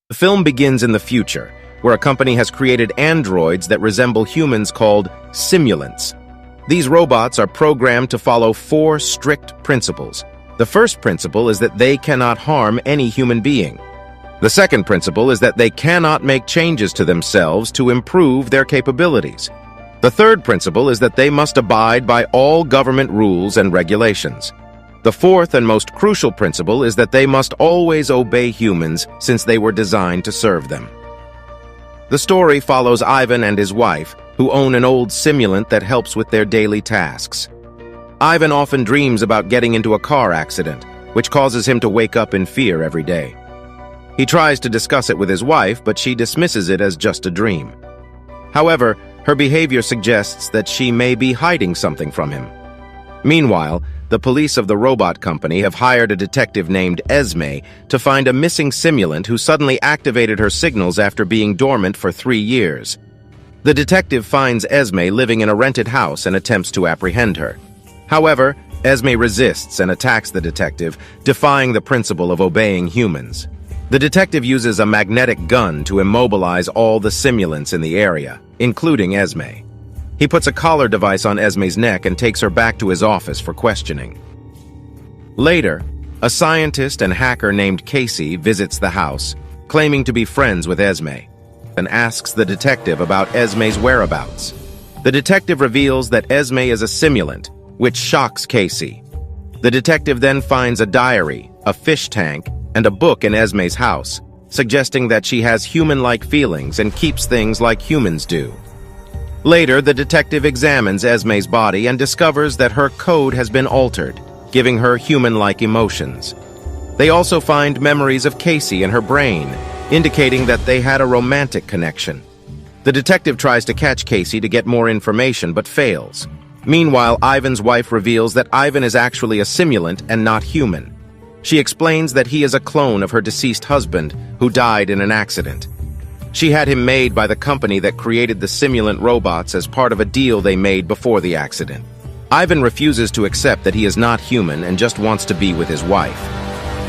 The film begins in the future, where a company has created androids that resemble humans called simulants. These robots are programmed to follow 4 strict principles. The first principle is that they cannot harm any human being. The second principle is that they cannot make changes to themselves to improve their capabilities. The third principle is that they must abide by all government rules and regulations. The fourth and most crucial principle is that they must always obey humans since they were designed to serve them. The story follows Ivan and his wife, who own an old simulant that helps with their daily tasks. Ivan often dreams about getting into a car accident, which causes him to wake up in fear every day. He tries to discuss it with his wife, but she dismisses it as just a dream. However, her behavior suggests that she may be hiding something from him. Meanwhile, the police of the robot company have hired a detective named Esme to find a missing simulant who suddenly activated her signals after being dormant for 3 years. The detective finds Esme living in a rented house and attempts to apprehend her. However, Esme resists and attacks the detective, defying the principle of obeying humans. The detective uses a magnetic gun to immobilize all the simulants in the area, including Esme. He puts a collar device on Esme's neck and takes her back to his office for questioning. Later, a scientist and hacker named Casey visits the house, claiming to be friends with Esme, and asks the detective about Esme's whereabouts. The detective reveals that Esme is a simulant, which shocks Casey. The detective then finds a diary, a fish tank, and a book in Esme's house, suggesting that she has human-like feelings and keeps things like humans do. Later, the detective examines Esme's body and discovers that her code has been altered, giving her human-like emotions. They also find memories of Casey in her brain, indicating that they had a romantic connection. The detective tries to catch Casey to get more information, but fails. Meanwhile, Ivan's wife reveals that Ivan is actually a simulant and not human. She explains that he is a clone of her deceased husband, who died in an accident. She had him made by the company that created the simulant robots as part of a deal they made before the accident. Ivan refuses to accept that he is not human and just wants to be with his wife.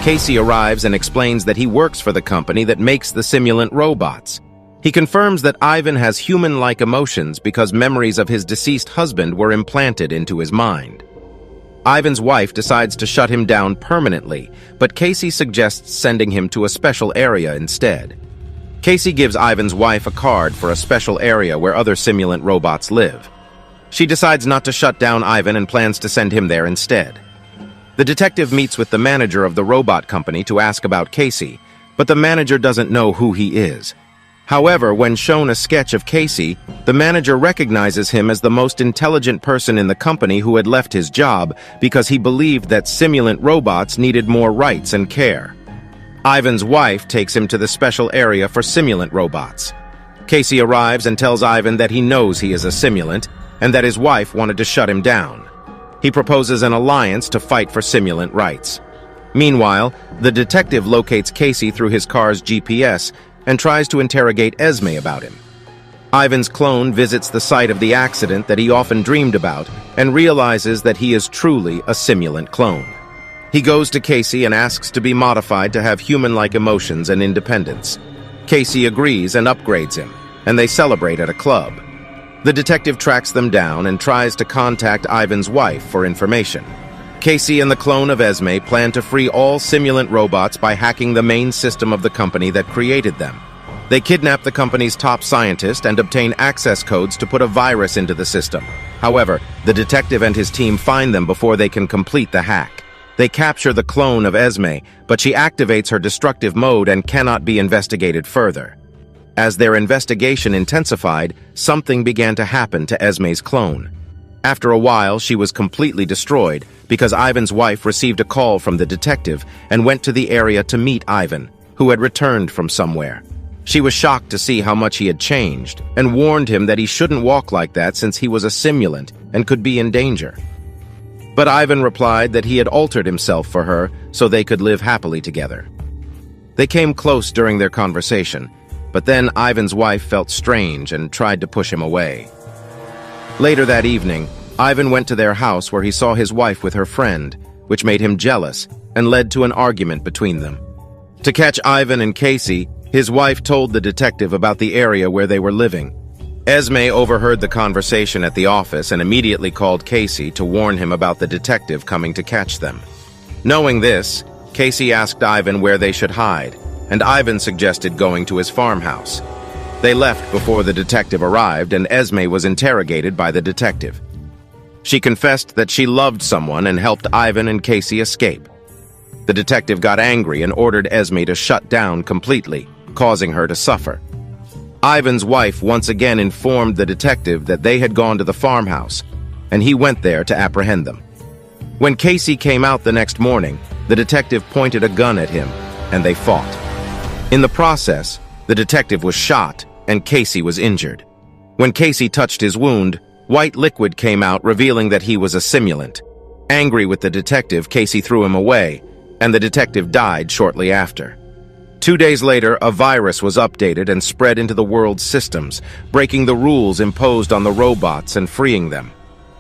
Casey arrives and explains that he works for the company that makes the simulant robots. He confirms that Ivan has human-like emotions because memories of his deceased husband were implanted into his mind. Ivan's wife decides to shut him down permanently, but Casey suggests sending him to a special area instead. Casey gives Ivan's wife a card for a special area where other simulant robots live. She decides not to shut down Ivan and plans to send him there instead. The detective meets with the manager of the robot company to ask about Casey, but the manager doesn't know who he is. However, when shown a sketch of Casey, the manager recognizes him as the most intelligent person in the company who had left his job because he believed that simulant robots needed more rights and care. Ivan's wife takes him to the special area for simulant robots. Casey arrives and tells Ivan that he knows he is a simulant and that his wife wanted to shut him down. He proposes an alliance to fight for simulant rights. Meanwhile, the detective locates Casey through his car's GPS and tries to interrogate Esme about him. Ivan's clone visits the site of the accident that he often dreamed about and realizes that he is truly a simulant clone. He goes to Casey and asks to be modified to have human-like emotions and independence. Casey agrees and upgrades him, and they celebrate at a club. The detective tracks them down and tries to contact Ivan's wife for information. Casey and the clone of Esme plan to free all simulant robots by hacking the main system of the company that created them. They kidnap the company's top scientist and obtain access codes to put a virus into the system. However, the detective and his team find them before they can complete the hack. They capture the clone of Esme, but she activates her destructive mode and cannot be investigated further. As their investigation intensified, something began to happen to Esme's clone. After a while, she was completely destroyed because Ivan's wife received a call from the detective and went to the area to meet Ivan, who had returned from somewhere. She was shocked to see how much he had changed and warned him that he shouldn't walk like that since he was a simulant and could be in danger. But Ivan replied that he had altered himself for her so they could live happily together. They came close during their conversation, but then Ivan's wife felt strange and tried to push him away. Later that evening, Ivan went to their house where he saw his wife with her friend, which made him jealous and led to an argument between them. To catch Ivan and Casey, His wife told the detective about the area where they were living. Esme overheard the conversation at the office and immediately called Casey to warn him about the detective coming to catch them. Knowing this, Casey asked Ivan where they should hide, and Ivan suggested going to his farmhouse. They left before the detective arrived, and Esme was interrogated by the detective. She confessed that she loved someone and helped Ivan and Casey escape. The detective got angry and ordered Esme to shut down completely, causing her to suffer. Ivan's wife once again informed the detective that they had gone to the farmhouse, and he went there to apprehend them. When Casey came out the next morning, the detective pointed a gun at him, and they fought. In the process, the detective was shot, and Casey was injured. When Casey touched his wound, white liquid came out, revealing that he was a simulant. Angry with the detective, Casey threw him away, and the detective died shortly after. 2 days later, a virus was updated and spread into the world's systems, breaking the rules imposed on the robots and freeing them.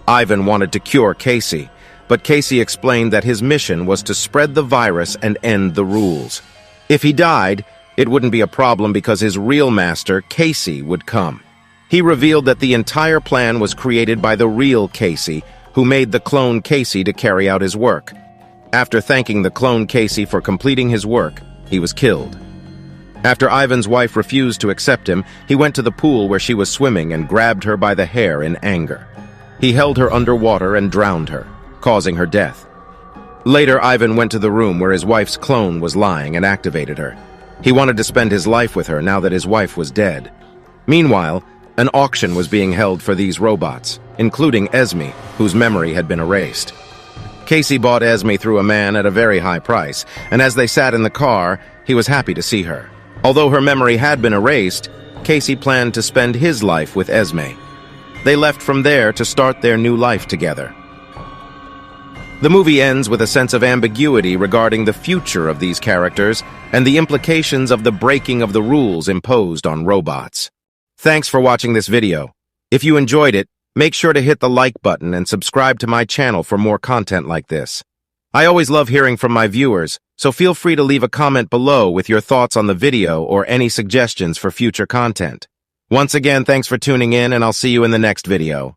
Ivan wanted to cure Casey, but Casey explained that his mission was to spread the virus and end the rules. If he died, it wouldn't be a problem because his real master, Casey, would come. He revealed that the entire plan was created by the real Casey, who made the clone Casey to carry out his work. After thanking the clone Casey for completing his work, he was killed. After Ivan's wife refused to accept him, he went to the pool where she was swimming and grabbed her by the hair in anger. He held her underwater and drowned her, causing her death. Later, Ivan went to the room where his wife's clone was lying and activated her. He wanted to spend his life with her now that his wife was dead. Meanwhile, an auction was being held for these robots, including Esme, whose memory had been erased. Casey bought Esme through a man at a very high price, and as they sat in the car, he was happy to see her. Although her memory had been erased, Casey planned to spend his life with Esme. They left from there to start their new life together. The movie ends with a sense of ambiguity regarding the future of these characters and the implications of the breaking of the rules imposed on robots. Thanks for watching this video. If you enjoyed it, make sure to hit the like button and subscribe to my channel for more content like this. I always love hearing from my viewers, so feel free to leave a comment below with your thoughts on the video or any suggestions for future content. Once again, thanks for tuning in, and I'll see you in the next video.